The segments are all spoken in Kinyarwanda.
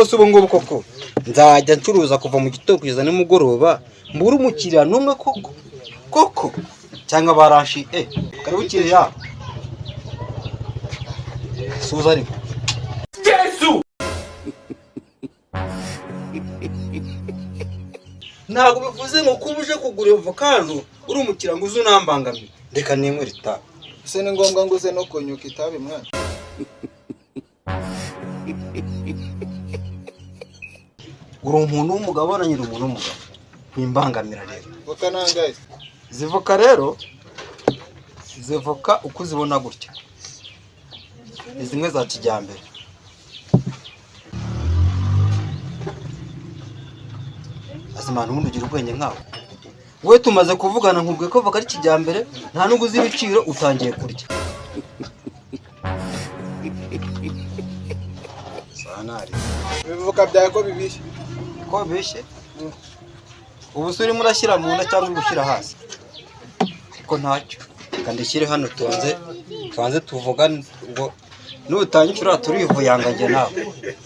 ariko se ubu ngubu koko nzajya ncuruza kuva mu gitondo kugeza nimugoroba mbura umukiriya n'umwe koko cyangwa barashi karibu kiriya suza ariko Yesu ntabwo bivuze ngo kuba uje kugura avocado uri umukiriya ngo uze unambangamira reka ninywere itabi ese ni ngombwa ngo uze no kunyuka itabi mwana uri umuntu w'umugabo na nyiri umuntu w'umugabo wimbangamira rero voka nangaye zivoka rero zivoka uko uzibona gutya ni zimwe za kijyambere azimana ubundi ugira ubwenge nkawe we tumaze kuvugana nkubwiye ko voka ari kijyambere nta nubwo uzi ibiciro utangiye kurya sanari ibivoka byawe ko bibishye ko bibishye ubu se urimo urashyira mu nda cyangwa gushyira hasi ko ntacyo kandi shyire hano tubanze tuvugane ngo nutanyishyura turivuyanga njye nawe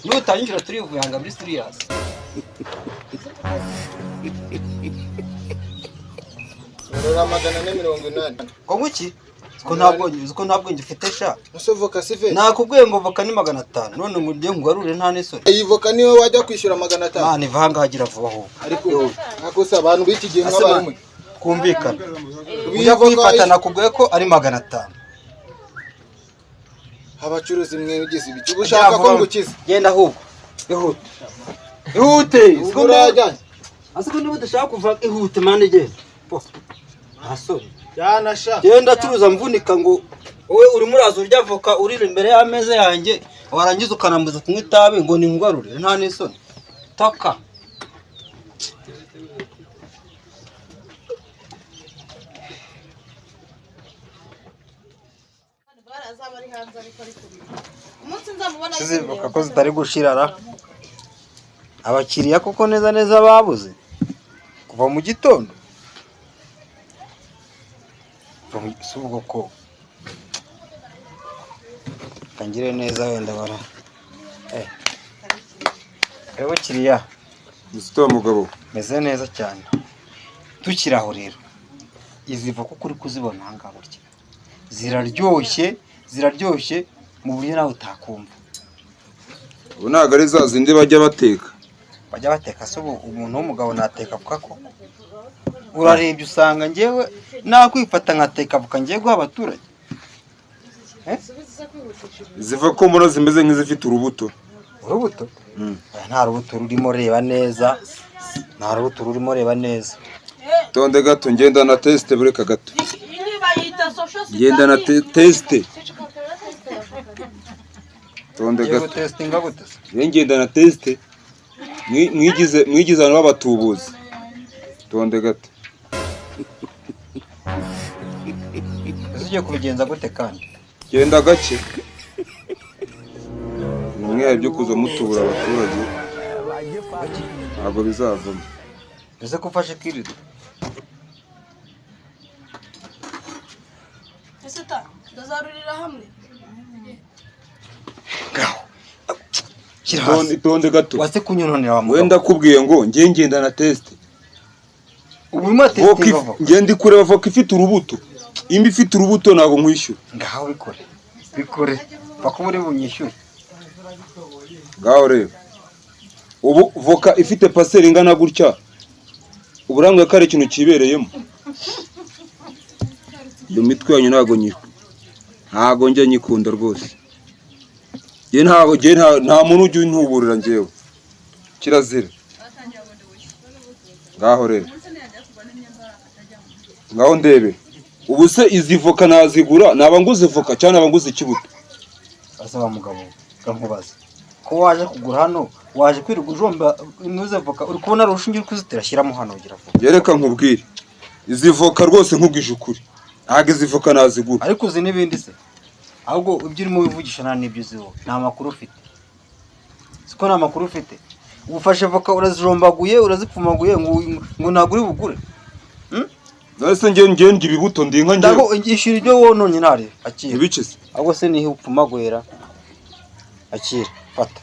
nutanyishyura turivuyanga muri serious Rora 480 ko nguki ko ntabwo ngifite sha Muso voka sive nakubwiye ngo voka ni 500 none ngo ngiye ngugarure nta n'isoni iyi voka niwe wajya kwishyura 500 mane vanga hagira vuba ho ariko nakosa abantu b'iki gihe nk'abarimo kumvikana ujya kuyifata nakubwiye ko ari 500 abacuruzi mwe ugize ibiki ubushaka ko ngukiza genda ahubwo ihute urajya asiko niba udashaka kuva ihute mane genda asori yanasha genda curuza mvunika ngo wowe uri muraza urya voka uri imbere y'ameza yanjye warangiza ukanambuza kunywa itabi ngo ni ngwarure nta n'isoni taka zivuka ko zitari gushirara abakiriya koko neza babuze kuva mu gitondo subwo ko kangire neza wenda bara ewe kiriya Mr. Mugabo meze neza cyane tukiraho rero iziva ko kuri kuzibona hanga burya ziraryoshye mu buryo nawe utakumva ubu ntago ari za zindi bajya bateka se umuntu w'umugabo nateka avuga ko urarebye usanga njyewe nakwifata nkateka avuga ngiye guha abaturage ziva ko mbona zimeze nk'izifite urubuto nta rubuto rurimo reba neza tonde gato ngenda na teste bureka gato ngenda na teste tonde gato testinga gute ngenda na teste mwigize abantu b'abatubuzi tonde gato ugiye kubigenza gute kandi genda gake nimwe byo kuza mutubura abaturage ntabwo bizavamo ese ko ufashe kirida ese ndazarurira hamwe tonde gato wase kunyononera wa mugabo wenda kubwiye ngo ngenda na teste ubuma testinga ngenda kureba voka ifite urubuto imbi ifite urubuto ntago nkwishyura ngaho bikore bakubure bunyishyure ngaho rero ubu voka ifite paseri ingana gutya uburangwe ko ari ikintu kibereyemo iyo mitwe yanyu ntago njye nyikunda rwose nta muntu ujya untuburira njyewe kirazira ngaho rero ngaho ndebe ubu se izi voka nazigura naba nguze voka cyangwa naba nguze ikibuto asaba mugabo kankubaza ko waje kugura hano waje kwirirwa ujomba inuze voka uri kubona rushingiye kuzitira shyiramo hano ugira voka yereka nkubwire izi voka rwose nkubwije ukuri ntago izi voka nazigura ariko uzi n'ibindi se ahubwo ibyo urimo wivugisha nta n'ibyo uziho nta makuru ufite siko nta makuru ufite ufashe voka urazijombaguye urazipfumaguye ngo ntabwo uri bugure nase ngende ibibuto ndinka njye ndago ishira ibyo wononye nare akira ibice se ahubwo se nihe upfumagwera akira fata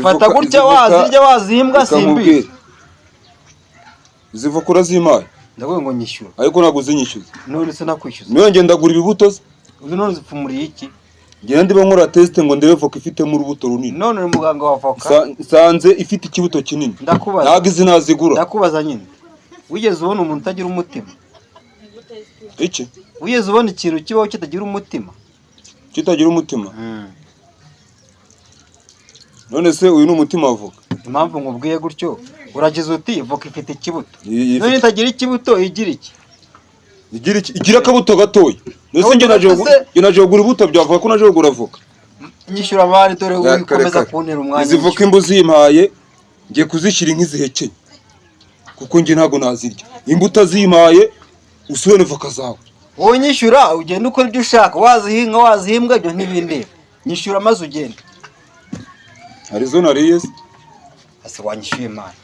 fata gutya wazirya wazihimbwa simbi. Izi voka urazimpaye? Ndavuga ngo nyishyura. Ariko ntabwo uzinyishyuza. None se nakwishyuza. Niwe ngenda gura ibibuto se. Uzi none zipfumuriye iki? Ngenda ndiba nkora test ngo ndebe voka ifitemo urubuto runini. None uri muganga wa voka. Sanze ifite ikibuto kinini. Ndakubaza. Ntabwo izi nazigura. Ndakubaza nyine. Wigeze ubona umuntu utagira umutima? Iki? Wigeze ubona ikintu kibaho kitagira umutima? Kitagira umutima? None se uyu ni umutima wa voka? Impamvu nkubwiye gutyo uragize uti voka ifite ikibuto. None itagira ikibuto igira iki? Igira iki? Igira akabuto gatoya. Nese nge naje kugura ibuto byavuga ko naje kugura voka. Nyishyura abari dore wikomeza kuntera umwanya. Izi voka imbuzi yimpaye ngiye kuzishyira nk'izihekeye. Kuko nge ntago nazirya. Imbuto zimpaye usubene voka zawe. Wowe nyishyura ugenda ukora ibyo ushaka wazihinga wazihimbwa ibyo ntibindeba. Nyishyura maze ugenda. Arizo nariye se? Ase wanyishyuye mani.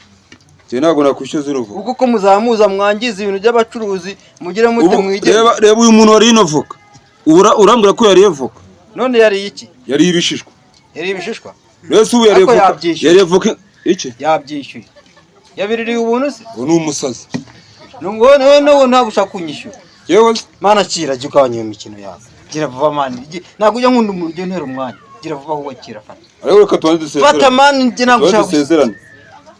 Je ntago nakwishyuza irovuka. Uko ko muzamuza mwangiza ibintu by'abacuruzi mugire muti mwigeze. Reba uyu muntu wari inovuka. Urambwira ko yari voka. None yari iki? Yari ibishishwa. Yari ibishishwa? Rese ubu yari voka. Yari voka iki? Yabyishyuye. Yabiririye ubuntu se? Ubu ni umusazi. Nungone ntabwo ushaka kunyishyura. Yewe Mana kira jya ugabanya iyo mikino yawe. Gira vuba mani. Ntabwo ujya nkunda umuntu ugentera umwanya. Gira vuba ahubwo kira fata. Ariko reka tubanze dusezerane. Fata mani njye ntabwo ushaka dusezerane.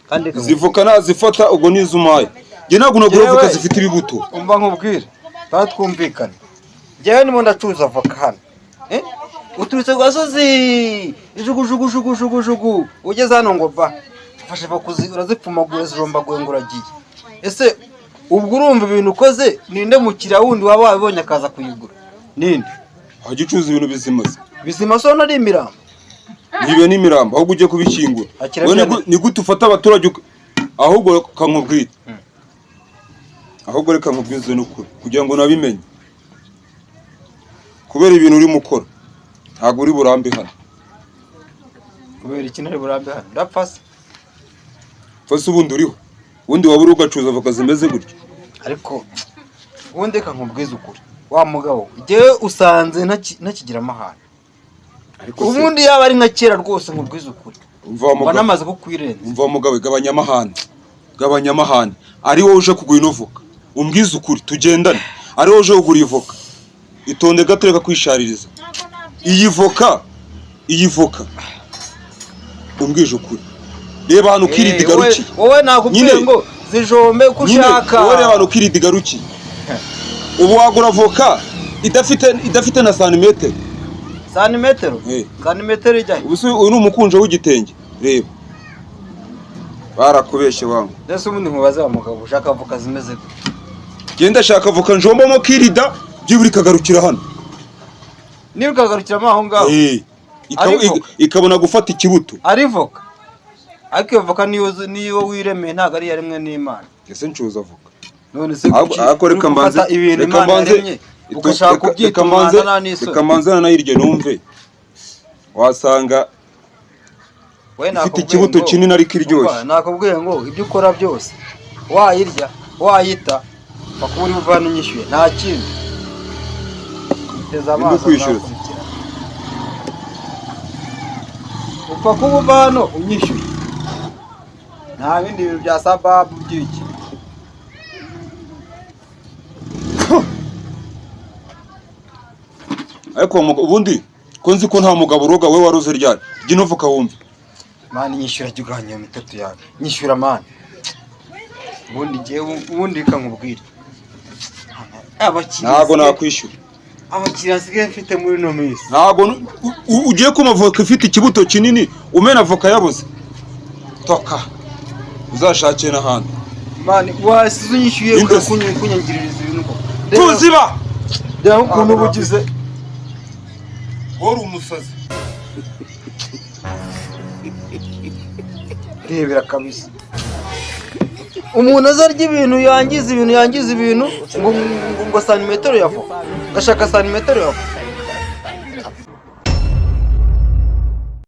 Kandi zivoka nazifata ubwo nizumaye. Njye ntabwo nagura voka zifite ibibuto. Umva nkubwire. Twumvikana. Njyewe ndimo ndacuruza voka hano. Uturutse gasozi. Ijugujugujugujugujugu. Ugeze hano ngo ba. Ufashe voka urazipfumagura zirombaguye ngo uragiye. Ese ubwo urumva ibintu ukoze ninde mukiriya wundi waba wabibonye akaza kuyigura? Ninde? Hajya ucuruza ibintu bizimaze. Bizima so nari imirambo. Nibe n'imirambo ahubwo ujye kubishyingura. Ni gute ufata abaturage ahubwo kankubwira. Ahubwo reka nkubwize n'ukuri kugira ngo nabimenye. Kubera ibintu uri mukora ntabwo uri burambe hano. Kubera iki ntari burambe hano? Ndapfase. Fase ubundi uriho. Ubundi wabura ugacuruza voka zimeze gutyo. Ariko ubundi kankubwize ukuri. Wa mugabo jewe usanze ntakigira amahane. Ubundi yaba ari nka kera rwose nkubwize ukuri. Umva namaze kukwirenza. Umva mugabo gabanya amahane. Ari wowe uje kugura ino voka. Umbwize ukuri tugendane. Ari wowe uje kugura ivoka. Itonde gatereka kwishaririza. Iyi voka. Umbwije ukuri. Reba hano ukiridiga ruki. Wowe nakubwiye ngo zijombe kushaka. Wowe reba hano ukiridiga ruki. Ubu wagura voka idafite na santimetero. Santimetero? Santimetero ijyahe? Uyu ni umukunjo w'igitenge. Reba. Barakubeshye wangu. Ndetse ubundi nkubaze wa mugabo ushaka voka zimeze gute? Genda shaka voka njombamo kirida byiburi kagarukira hano. Niba kagarukira aho ngaho. Ikabona gufata ikibuto. Ari voka. Ariko iyo voka niyo wiremeye ntago ari yarimwe n'Imana. Ese ncuza voka. None se reka mbanze ugashaka kubyita umwana n'isoni. Reka mbanze nayirye numve. Wasanga ifite ikibuto kinini ariko iryoshye. Nakubwiye ngo ibyo ukora byose wayirya wayita bakuri buvana unyishyuye nta kintu. Teza amaso upfa kuba hano unyishyuye nta bindi bintu bya sababu by'iki. Ariko ubundi ko nzi ko nta mugabo uroga we waruze ryari. Jya uvuka wumve. Mani nyishyura jya ugabanya iyo mitatu yawe. Nyishyura mani. Ubundi kankubwira. Ntago nakwishyura. Abakiriya nsigaye mfite muri ino minsi. Ntago ugiye kuma voka ifite ikibuto kinini umena voka yabuze. Toka. Uzashakira n'ahandi. Mani wasize unyishyuye kunyangiririza ibintu. Tuziba. Reba ukuntu ubugize. Wari umusazi. Rebera kabisa. Umuntu azarya ibintu yangiza ibintu ngo santimetero ya voka. Gashaka santimetero ya voka.